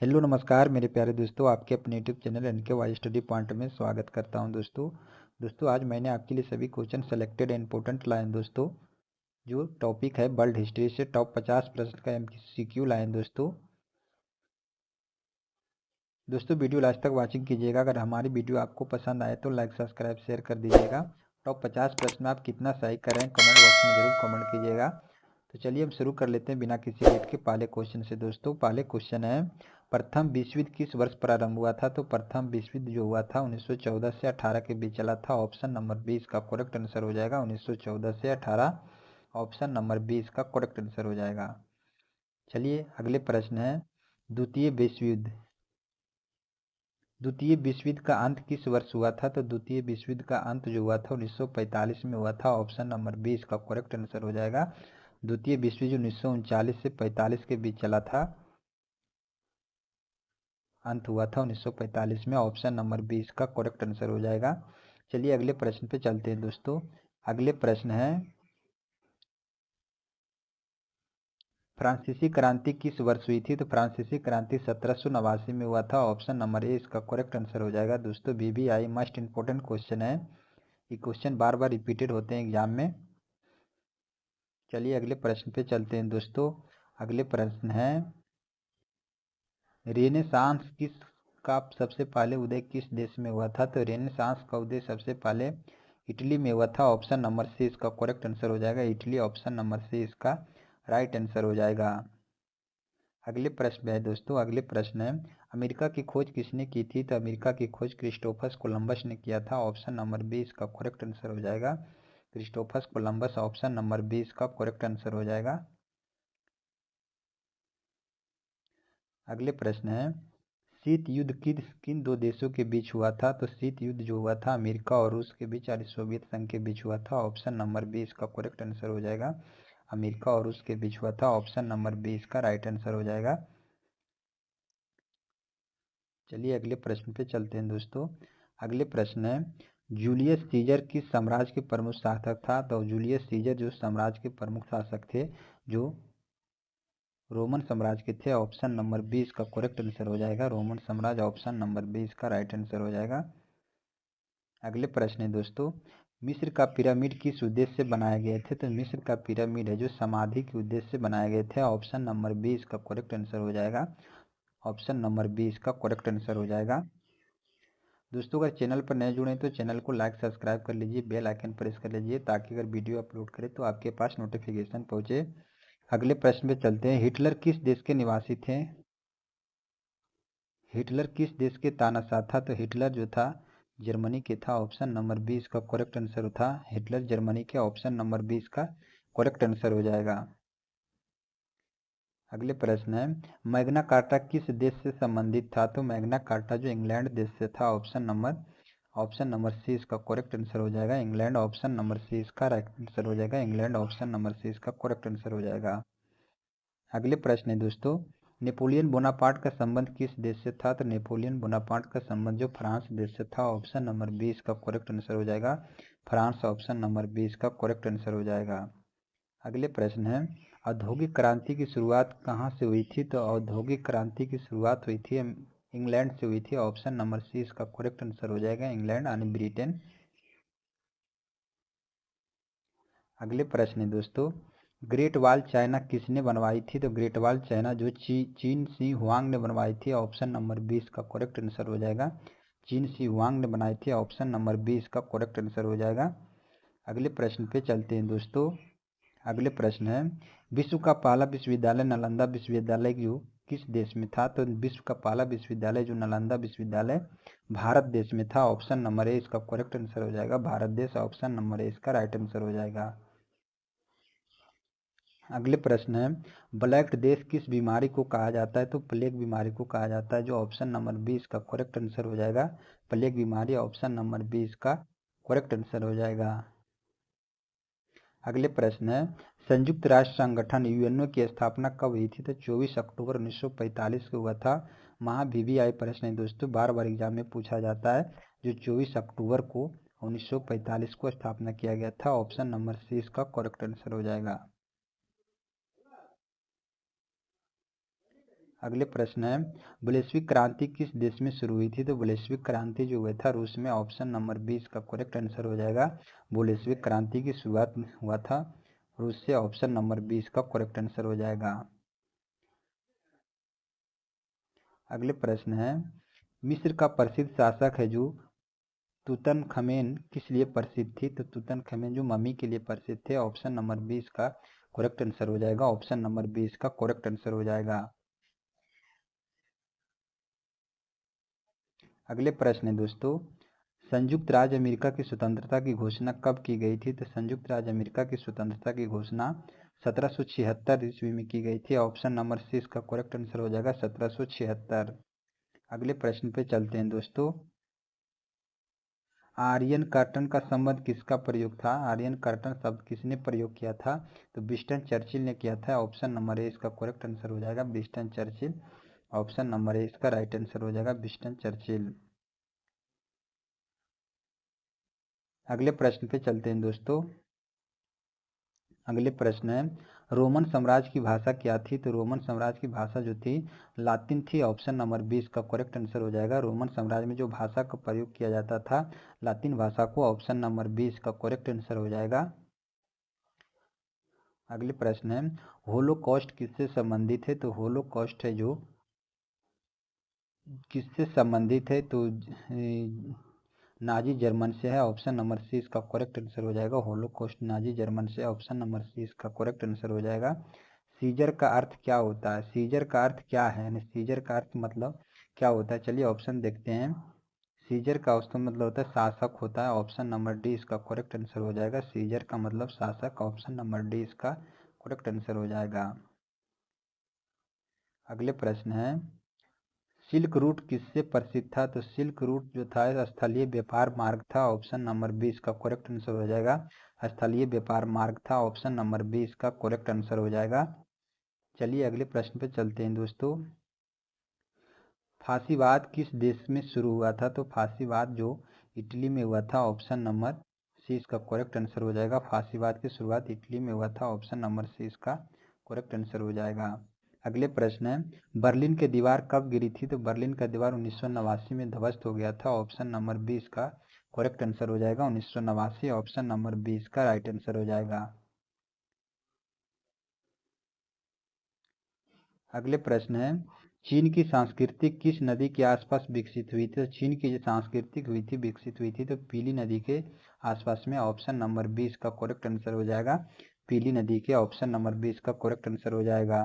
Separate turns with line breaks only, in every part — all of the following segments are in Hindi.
हेलो नमस्कार मेरे प्यारे दोस्तों, आपके अपने YouTube channel NKY study point में स्वागत करता हूं। दोस्तों आज मैंने आपके लिए सभी क्वेश्चन सेलेक्टेड इंपॉर्टेंट लाए हैं दोस्तों। जो टॉपिक है वर्ल्ड हिस्ट्री से टॉप 50 प्रश्न का MCQ लाए हैं दोस्तों वीडियो लास्ट तक वॉचिंग कीजिएगा। अगर हमारी वीडियो आपको पसंद आए तो लाइक सब्सक्राइब शेयर कर दीजिएगा। टॉप 50 प्रश्न में आप कितना सही कर रहे हैं कमेंट बॉक्स में जरूर कमेंट कीजिएगा। तो चलिए हम शुरू कर लेते हैं बिना किसी लेट के पहले क्वेश्चन से। दोस्तों पहले क्वेश्चन है, प्रथम विश्व युद्ध किस वर्ष प्रारंभ हुआ था? तो प्रथम विश्व युद्ध जो हुआ था 1914 से 18 के बीच चला था। ऑप्शन नंबर 20 का करेक्ट आंसर हो जाएगा 1914 से 18। ऑप्शन नंबर 20 का करेक्ट आंसर हो जाएगा। चलिए अगले प्रश्न है, द्वितीय विश्व युद्ध द्वितीय विश्व युद्ध का अंत किस वर्ष हुआ था? तो द्वितीय विश्व युद्ध का अंत जो हुआ था 1945 में हुआ था। ऑप्शन नंबर 20 का करेक्ट आंसर हो जाएगा। द्वितीय विश्व युद्ध 1939 से 45 के बीच चला था, अंत हुआ था 1945 में। ऑप्शन नंबर 20 का करेक्ट आंसर हो जाएगा। चलिए अगले प्रश्न पे चलते हैं दोस्तों। अगले प्रश्न है, फ्रांसीसी क्रांति किस वर्ष हुई थी? तो फ्रांसीसी क्रांति 1789 में हुआ था। ऑप्शन नंबर ए इसका करेक्ट आंसर हो जाएगा। दोस्तों VBI मस्ट इंपोर्टेंट क्वेश्चन है, ये क्वेश्चन बार बार रिपीटेड होते हैं एग्जाम में। चलिए अगले प्रश्न पे चलते हैं दोस्तों। अगले प्रश्न है, रेनेसांस का सबसे पहले उदय किस देश में हुआ था? तो रेनेसांस का उदय सबसे पहले इटली में हुआ था। ऑप्शन नंबर सी इसका करेक्ट आंसर हो जाएगा। इटली ऑप्शन नंबर सी इसका राइट आंसर हो जाएगा। अगले प्रश्न है दोस्तों, अगले प्रश्न है, अमेरिका की खोज किसने की थी? तो अमेरिका की खोज क्रिस्टोफर कोलंबस ने किया था। ऑप्शन नंबर 20 का करेक्ट आंसर हो जाएगा। क्रिस्टोफर कोलंबस ऑप्शन नंबर 20 का करेक्ट आंसर हो जाएगा। अगले प्रश्न है, शीत युद्ध किन दो देशों के बीच हुआ था? तो शीत युद्ध जो हुआ था अमेरिका और रूस के बीच और सोवियत संघ के बीच हुआ था। ऑप्शन नंबर 20 का करेक्ट आंसर हो जाएगा। अमेरिका और रूस के बीच हुआ था। ऑप्शन नंबर 20 का राइट आंसर हो जाएगा। चलिए अगले प्रश्न पे चलते हैं दोस्तों। अगले प्रश्न है, जूलियस सीजर किस साम्राज्य के प्रमुख शासक था? तो जूलियस सीजर जो साम्राज्य के प्रमुख शासक थे, जो रोमन साम्राज्य के थे। ऑप्शन नंबर 20 का करेक्ट आंसर हो जाएगा। रोमन साम्राज्य ऑप्शन नंबर 20 का राइट आंसर हो जाएगा। अगले प्रश्न है दोस्तों, मिस्र का पिरामिड किस उद्देश्य से बनाए गए थे? तो मिस्र का पिरामिड है जो समाधि के उद्देश्य से बनाए गए थे। ऑप्शन नंबर 20 का करेक्ट आंसर हो जाएगा। ऑप्शन नंबर 20 का करेक्ट आंसर हो जाएगा। दोस्तों अगर चैनल पर नए जुड़े तो चैनल को लाइक सब्सक्राइब कर लीजिए, बेल आइकन प्रेस कर लीजिए ताकि अगर वीडियो अपलोड करें तो आपके पास नोटिफिकेशन पहुंचे। अगले प्रश्न पे चलते हैं, हिटलर किस देश के निवासी थे? हिटलर किस देश के तानाशाह था? तो हिटलर जो था जर्मनी के था। ऑप्शन नंबर 20 का करेक्ट आंसर था। हिटलर जर्मनी के ऑप्शन नंबर 20 का करेक्ट आंसर हो जाएगा। अगले प्रश्न है, मैग्ना कार्टा किस देश से संबंधित था? तो मैग्ना कार्टा जो इंग्लैंड देश से था। ऑप्शन नंबर सी इसका करेक्ट आंसर हो जाएगा। इंग्लैंड ऑप्शन नंबर सी इसका राइट आंसर हो जाएगा। इंग्लैंड ऑप्शन नंबर सी इसका करेक्ट आंसर हो जाएगा। अगले प्रश्न है दोस्तों, नेपोलियन बोनापार्ट का संबंध किस देश से था? तो नेपोलियन बोनापार्ट का संबंध जो फ्रांस देश से था। ऑप्शन नंबर 20 का करेक्ट आंसर हो जाएगा। फ्रांस ऑप्शन नंबर 20 का करेक्ट आंसर हो जाएगा। अगले प्रश्न है, औद्योगिक क्रांति की शुरुआत कहाँ से हुई थी? तो औद्योगिक क्रांति की शुरुआत हुई थी इंग्लैंड से हुई थी। ऑप्शन नंबर सी इसका करेक्ट आंसर हो जाएगा। इंग्लैंड यानी ब्रिटेन। अगले प्रश्न है दोस्तों, ग्रेट वॉल चाइना किसने बनवाई थी? तो ग्रेट वॉल चाइना जो चीन शी हुआंग ने बनवाई थी। ऑप्शन नंबर 20 का करेक्ट आंसर हो जाएगा। चीन शी हुआंग ने बनाई थी। ऑप्शन नंबर 20 का करेक्ट आंसर हो जाएगा। अगले प्रश्न पे चलते हैं दोस्तों। अगले प्रश्न है, विश्व का पहला विश्वविद्यालय नालंदा विश्वविद्यालय जो किस देश में था? तो विश्व का पहला विश्वविद्यालय जो नालंदा विश्वविद्यालय भारत देश में था। ऑप्शन नंबर ए इसका करेक्ट आंसर हो जाएगा। भारत देश ऑप्शन नंबर ए इसका राइट आंसर हो जाएगा। अगले प्रश्न है, ब्लैक डेथ किस बीमारी को कहा जाता है? तो प्लेग बीमारी को कहा जाता है, जो ऑप्शन नंबर 20 का करेक्ट आंसर हो जाएगा। प्लेग बीमारी ऑप्शन नंबर 20 का करेक्ट आंसर हो जाएगा। अगले प्रश्न है, संयुक्त राष्ट्र संगठन यूएनओ की स्थापना कब हुई थी? तो 24 अक्टूबर 1945 को हुआ था। वहाँ VBI प्रश्न है दोस्तों, बार बार एग्जाम में पूछा जाता है। जो 24 अक्टूबर को 1945 को स्थापना किया गया था। ऑप्शन नंबर सी इसका करेक्ट आंसर हो जाएगा। अगले प्रश्न है बोल्शेविक क्रांति किस देश में शुरू हुई थी? तो बोल्शेविक क्रांति जो हुआ था रूस में। ऑप्शन नंबर 20 का करेक्ट आंसर हो जाएगा। बोल्शेविक क्रांति की शुरुआत हुआ था रूस से। ऑप्शन नंबर 20 का करेक्ट आंसर हो जाएगा। अगले प्रश्न है मिस्र का प्रसिद्ध शासक है जो तुतनखमेन किस लिए प्रसिद्ध थी? तो तुतनखमेन जो मम्मी के लिए प्रसिद्ध थे। ऑप्शन नंबर 20 का करेक्ट आंसर हो जाएगा। ऑप्शन नंबर 20 का करेक्ट आंसर हो जाएगा। अगले प्रश्न है दोस्तों संयुक्त राज्य अमेरिका की स्वतंत्रता की घोषणा कब की गई थी? तो संयुक्त राज्य अमेरिका की स्वतंत्रता की घोषणा 1776 ईस्वी में की गई थी। ऑप्शन नंबर 6 का करेक्ट आंसर हो जाएगा 1776। अगले प्रश्न पे चलते हैं दोस्तों आर्यन कर्टन का संबंध किसका प्रयोग था? आर्यन कर्टन शब्द किसने प्रयोग किया था? तो विंस्टन चर्चिल ने किया था। ऑप्शन नंबर ए इसका करेक्ट आंसर हो जाएगा Winston Churchill. Option number A इसका राइट आंसर हो जाएगा विंस्टन चर्चिल। अगले प्रश्न पे चलते हैं दोस्तों। अगले प्रश्न है रोमन साम्राज्य की भाषा क्या थी? तो रोमन साम्राज्य की भाषा जो थी लातिन थी। ऑप्शन नंबर 20 का करेक्ट आंसर हो जाएगा। रोमन साम्राज्य में जो भाषा का प्रयोग किया जाता था लातिन भाषा को। ऑप्शन नंबर 20 का करेक्ट आंसर हो जाएगा। अगले प्रश्न है होलोकॉस्ट किससे संबंधित है? तो होलोकॉस्ट है जो किससे संबंधित है? तो नाजी जर्मन से है। ऑप्शन नंबर सी इसका करेक्ट आंसर हो जाएगा। होलोकॉस्ट नाजी जर्मन से। ऑप्शन नंबर सी इसका करेक्ट आंसर हो जाएगा। सीजर का अर्थ क्या होता है? सीजर का अर्थ क्या है? यानी सीजर का अर्थ मतलब क्या होता है? चलिए ऑप्शन देखते हैं। सीजर का उसका मतलब होता है शासक होता है। ऑप्शन नंबर डी इसका करेक्ट आंसर हो जाएगा। सीजर का मतलब शासक। ऑप्शन नंबर डी इसका करेक्ट आंसर हो जाएगा। अगले प्रश्न है सिल्क रूट किससे प्रसिद्ध था? तो सिल्क रूट जो था स्थलीय व्यापार मार्ग था। ऑप्शन नंबर 20 का करेक्ट आंसर हो जाएगा। स्थलीय व्यापार मार्ग था। ऑप्शन नंबर 20 का करेक्ट आंसर हो जाएगा। चलिए अगले प्रश्न पे चलते हैं दोस्तों फांसीवाद किस देश में शुरू हुआ था? तो फांसीवाद जो इटली में हुआ था। ऑप्शन नंबर सी इसका करेक्ट आंसर हो जाएगा। फांसीवाद की शुरुआत इटली में हुआ था। ऑप्शन नंबर सी इसका करेक्ट आंसर हो जाएगा। अगले प्रश्न है बर्लिन की दीवार कब गिरी थी? तो बर्लिन का दीवार 1989 में ध्वस्त हो गया था। ऑप्शन नंबर 20 का करेक्ट आंसर हो जाएगा 1989। ऑप्शन नंबर 20 का राइट आंसर हो जाएगा। अगले प्रश्न है चीन की संस्कृति किस नदी के आसपास विकसित हुई थी? तो चीन की जो सांस्कृतिक हुई थी विकसित हुई थी तो पीली नदी के आसपास में। ऑप्शन नंबर 20 का करेक्ट आंसर हो जाएगा पीली नदी के। ऑप्शन नंबर 20 का करेक्ट आंसर हो जाएगा।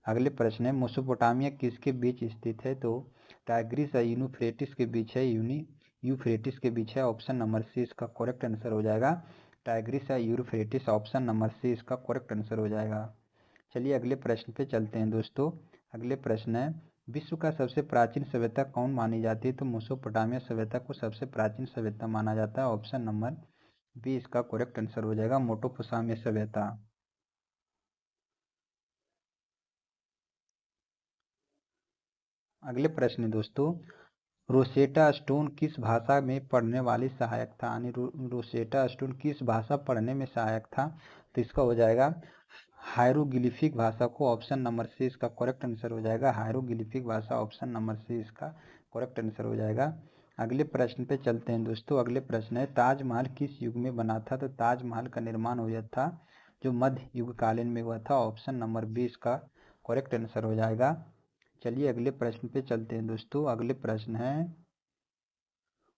अगले प्रश्न है मेसोपोटामिया किसके बीच स्थित है? तो टाइग्रिस और यूफ्रेटिस के बीच है। यूफ्रेटिस के बीच है। ऑप्शन नंबर सी इसका करेक्ट आंसर हो जाएगा टाइग्रिस या यूफ्रेटिस। ऑप्शन नंबर सी इसका करेक्ट आंसर हो जाएगा। चलिए अगले प्रश्न पे चलते हैं दोस्तों। अगले प्रश्न है विश्व का सबसे प्राचीन सभ्यता कौन मानी जाती है? तो मेसोपोटामिया सभ्यता को सबसे प्राचीन सभ्यता माना जाता है। ऑप्शन नंबर बी इसका करेक्ट आंसर हो जाएगा मेसोपोटामिया सभ्यता। अगले प्रश्न है दोस्तों रोसेटा स्टोन किस भाषा में पढ़ने वाली सहायक था? यानी रोसेटा स्टोन किस भाषा पढ़ने में सहायक था? तो इसका हो जाएगा हायरोग्लिफिक भाषा को। ऑप्शन नंबर सी इसका करेक्ट आंसर हो जाएगा हायरोग्लिफिक भाषा। ऑप्शन नंबर सी इसका करेक्ट आंसर हो जाएगा। अगले प्रश्न पे चलते हैं दोस्तों। अगले प्रश्न है ताजमहल किस युग में बना था? तो ताजमहल का निर्माण हुआ था जो मध्य युग कालीन में हुआ था। ऑप्शन नंबर 20 का करेक्ट आंसर हो जाएगा। चलिए अगले प्रश्न पे चलते हैं दोस्तों। अगले प्रश्न है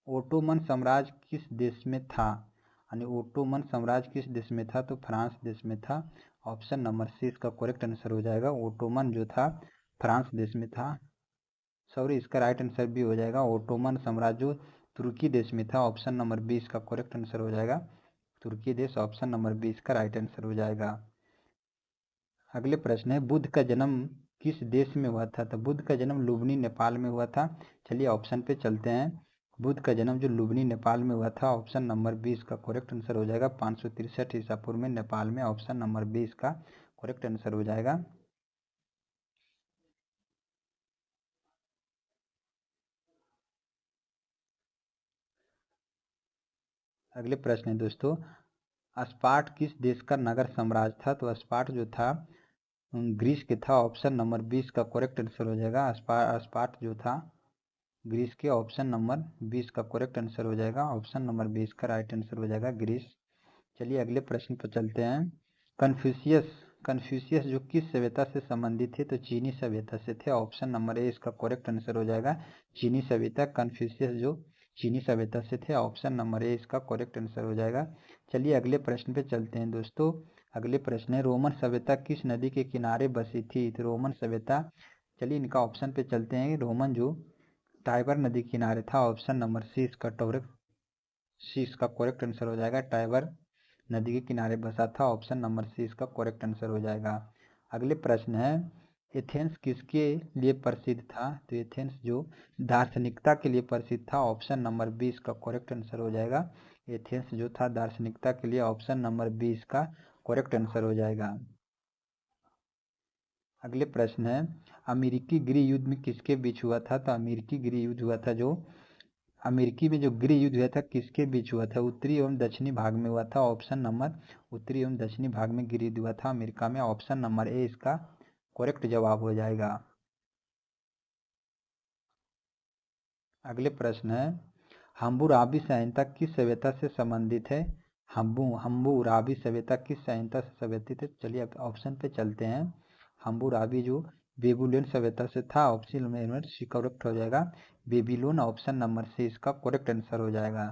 ओटोमन साम्राज्य किस देश में था? यानी ओटोमन साम्राज्य किस देश में था? तो फ्रांस देश में था। ऑप्शन नंबर सी इसका करेक्ट आंसर हो जाएगा ओटोमन जो था फ्रांस देश में था। सॉरी इसका राइट आंसर भी हो जाएगा ओटोमन साम्राज्य जो तुर्की देश में था। ऑप्शन नंबर 20 का करेक्ट आंसर हो जाएगा तुर्की देश। ऑप्शन नंबर 20 का राइट आंसर हो जाएगा। अगले प्रश्न है बुद्ध का जन्म किस देश में हुआ था? तो बुद्ध का जन्म लुम्बिनी नेपाल में हुआ था। चलिए ऑप्शन पे चलते हैं। बुद्ध का जन्म जो लुम्बिनी नेपाल में हुआ था। ऑप्शन नंबर 20 का करेक्ट आंसर हो जाएगा 563 ईसा पूर्व में नेपाल में। ऑप्शन नंबर 20 का करेक्ट आंसर हो जाएगा। अगले प्रश्न है दोस्तों स्पार्ट किस देश का नगर साम्राज्य था? तो स्पार्ट जो था ग्रीस के था, ऑप्शन नंबर 20 का करेक्ट आंसर हो जाएगा। स्पार्ट जो था ग्रीस के, ऑप्शन नंबर 20 का करेक्ट आंसर हो जाएगा। ऑप्शन नंबर 20 का राइट आंसर हो जाएगा ग्रीस। चलिए अगले प्रश्न पर चलते हैं। कन्फ्यूशियस जो किस सभ्यता से संबंधित थे? तो चीनी सभ्यता से थे। ऑप्शन नंबर ए इसका करेक्ट आंसर हो जाएगा, चीनी सभ्यता। कन्फ्यूशियस जो चीनी सभ्यता से थे। ऑप्शन नंबर ए इसका करेक्ट आंसर हो जाएगा। चलिए अगले प्रश्न पे चलते हैं दोस्तों। अगले प्रश्न है, रोमन सभ्यता किस नदी के किनारे बसी थी? तो रोमन सभ्यता, चलिए इनका ऑप्शन पे चलते हैं। रोमन जो टाइबर नदी किनारे था। ऑप्शन नंबर सी इसका करेक्ट आंसर हो जाएगा। टाइबर नदी के किनारे बसा था। ऑप्शन नंबर सी इसका करेक्ट आंसर हो जाएगा। अगले प्रश्न है, एथेंस किसके लिए प्रसिद्ध था? तो एथेंस जो दार्शनिकता के लिए प्रसिद्ध था। ऑप्शन नंबर 20 का करेक्ट आंसर हो जाएगा। एथेंस जो था दार्शनिकता के लिए, ऑप्शन नंबर 20 का करेक्ट आंसर हो जाएगा। अगले प्रश्न है, अमेरिकी गृह युद्ध में किसके बीच हुआ था? तो अमेरिकी गृह युद्ध हुआ था जो अमेरिकी में जो गृह युद्ध हुआ था किसके बीच हुआ था? उत्तरी एवं दक्षिणी भाग में हुआ था। ऑप्शन नंबर उत्तरी एवं दक्षिणी भाग में गृह युद्ध हुआ था अमेरिका में। ऑप्शन नंबर ए इसका करेक्ट जवाब हो जाएगा। अगले प्रश्न है, हम्बुराबी संहिता किस सभ्यता से संबंधित है? हम्बुराबी सभ्यता किस संहिता से संबंधित है? चलिए अब ऑप्शन पे चलते हैं। हम्बुराबी जो बेबीलोन सभ्यता से था। ऑप्शन में करेक्ट हो जाएगा बेबीलोन। ऑप्शन नंबर सी इसका करेक्ट आंसर हो जाएगा।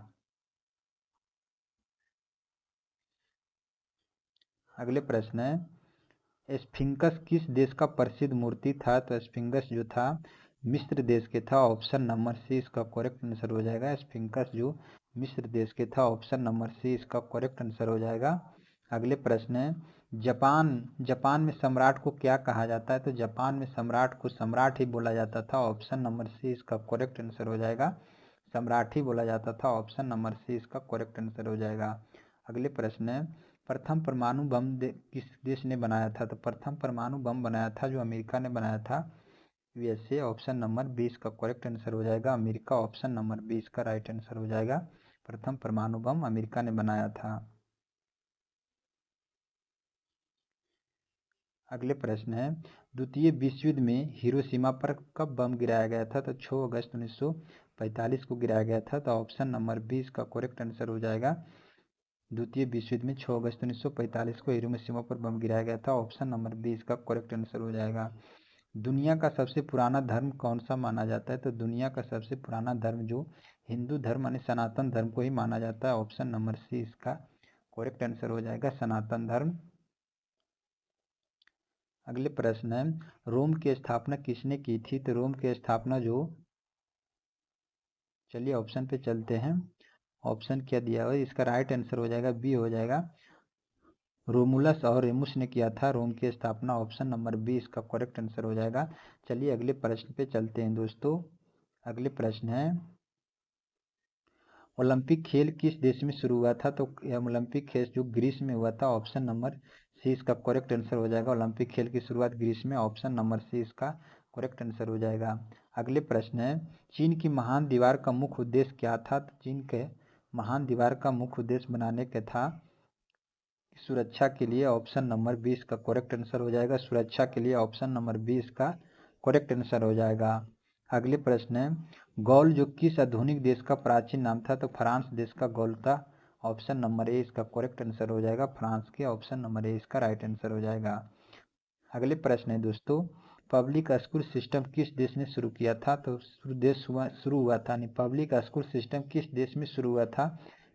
अगले प्रश्न है, स्फिंक्स किस देश का प्रसिद्ध मूर्ति था? तो स्फिंक्स जो था मिस्र देश के था। ऑप्शन नंबर सी इसका करेक्ट आंसर हो जाएगा। स्फिंक्स जो मिस्र देश के था। ऑप्शन नंबर सी इसका करेक्ट आंसर हो जाएगा। अगले प्रश्न है, जापान में सम्राट को क्या कहा जाता है? तो जापान में सम्राट को सम्राट ही बोला जाता था। ऑप्शन नंबर सी इसका करेक्ट आंसर हो जाएगा। सम्राट ही बोला जाता था। ऑप्शन नंबर सी इसका करेक्ट आंसर हो जाएगा। अगले प्रश्न है, प्रथम परमाणु बम किस देश ने बनाया था? तो प्रथम परमाणु बम बनाया था जो अमेरिका ने बनाया था, यूएसए। ऑप्शन नंबर 20 का करेक्ट आंसर हो जाएगा अमेरिका। ऑप्शन नंबर 20 का राइट आंसर हो जाएगा। प्रथम परमाणु बम अमेरिका ने बनाया था। अगले प्रश्न है, द्वितीय विश्व युद्ध में हिरोशिमा पर कब बम गिराया गया था? तो 6 अगस्त 1945 को गिराया गया था। तो ऑप्शन नंबर 20 का करेक्ट आंसर हो जाएगा। द्वितीय विश्व युद्ध में 6 अगस्त 1945 को हिरोशिमा पर बम गिराया गया था। ऑप्शन नंबर 20 का करेक्ट आंसर हो जाएगा। दुनिया का सबसे पुराना धर्म कौन सा माना जाता है? तो दुनिया का सबसे पुराना धर्म जो हिंदू धर्म यानी सनातन धर्म को ही माना जाता है। ऑप्शन नंबर सी इसका करेक्ट आंसर हो जाएगा, सनातन धर्म। अगले प्रश्न है, रोम की स्थापना किसने की थी? तो रोम की स्थापना जो, चलिए ऑप्शन पे चलते हैं। ऑप्शन क्या दिया हुआ है? इसका राइट आंसर हो जाएगा बी हो जाएगा, रोमुलस और रेमुस ने किया था रोम की स्थापना। ऑप्शन नंबर 20 का करेक्ट आंसर हो जाएगा। चलिए अगले प्रश्न पे चलते हैं दोस्तों। अगले प्रश्न है, ओलंपिक खेल किस देश में शुरू हुआ था? तो ओलंपिक खेल जो ग्रीस में हुआ था। ऑप्शन नंबर सी इसका करेक्ट आंसर हो जाएगा। ओलंपिक खेल की शुरुआत ग्रीस में। ऑप्शन नंबर सी इसका करेक्ट आंसर हो जाएगा। अगले प्रश्न है, चीन की महान दीवार का मुख्य उद्देश्य क्या था? तो चीन के महान दीवार का मुख्य उद्देश्य बनाने का था सुरक्षा के लिए। ऑप्शन नंबर 20 का करेक्ट आंसर हो जाएगा। सुरक्षा के लिए ऑप्शन नंबर 20 का करेक्ट आंसर हो जाएगा। अगले प्रश्न है, गौल जो किस आधुनिक देश का प्राचीन नाम था? तो फ्रांस देश का गौल था। ऑप्शन नंबर ए इसका करेक्ट आंसर हो जाएगा, फ्रांस के। ऑप्शन नंबर ए इसका राइट आंसर हो जाएगा। अगले प्रश्न है दोस्तों, पब्लिक स्कूल सिस्टम किस देश ने शुरू किया था? तो शुरू हुआ था पब्लिक स्कूल सिस्टम किस देश में शुरू हुआ था?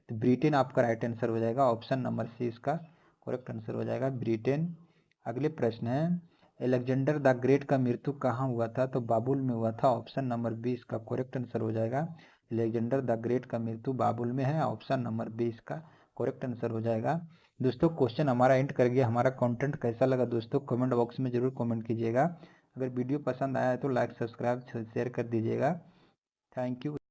तो ब्रिटेन आपका राइट आंसर हो जाएगा। ऑप्शन नंबर सी इसका करेक्ट आंसर हो जाएगा, ब्रिटेन। अगले प्रश्न है, एलेक्जेंडर द ग्रेट का मृत्यु कहाँ हुआ था? तो बाबुल में हुआ था। ऑप्शन नंबर 20 का करेक्ट आंसर हो जाएगा। एलेक्जेंडर द ग्रेट का मृत्यु बाबुल में है। ऑप्शन नंबर 20 का करेक्ट आंसर हो जाएगा। दोस्तों क्वेश्चन हमारा एंड कर गया। हमारा कंटेंट कैसा लगा दोस्तों कमेंट बॉक्स में जरूर कमेंट कीजिएगा। अगर वीडियो पसंद आया है तो लाइक सब्सक्राइब शेयर कर दीजिएगा। Thank you.